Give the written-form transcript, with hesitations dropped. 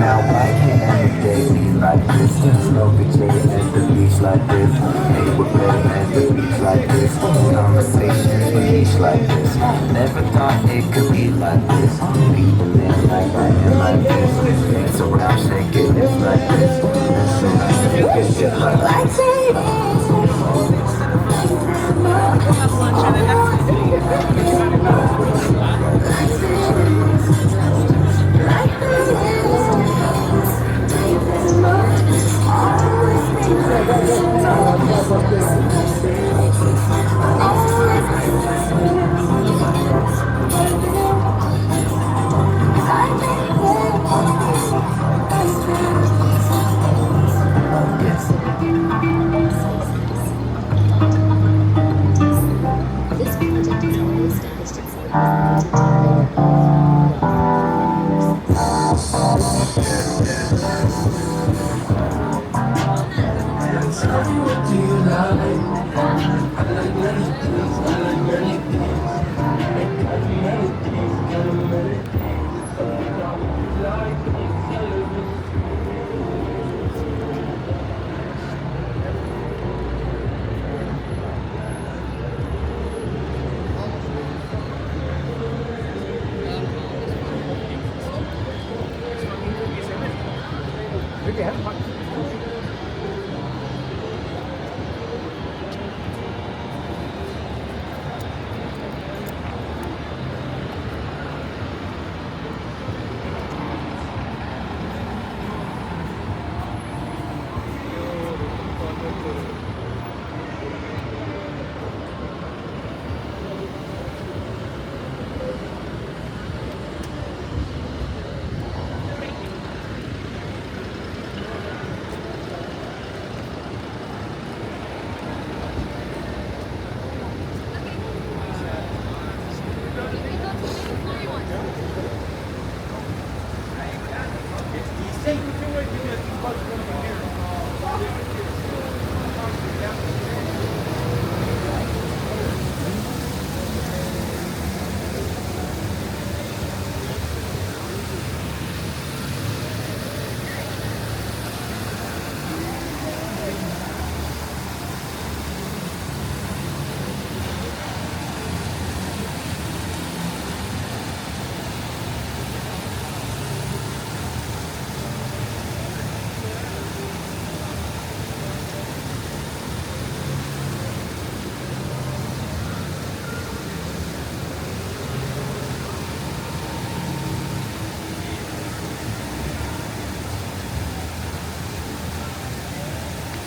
Now why can't every day be like this? Smoke a J at the beach like this. Make with bed at the beach like this. Conversations with each like this. Never thought it could be like this. People in like that and like this. Dance around, shake it just like this. Dance around, shake it just like this. This project is already established itself.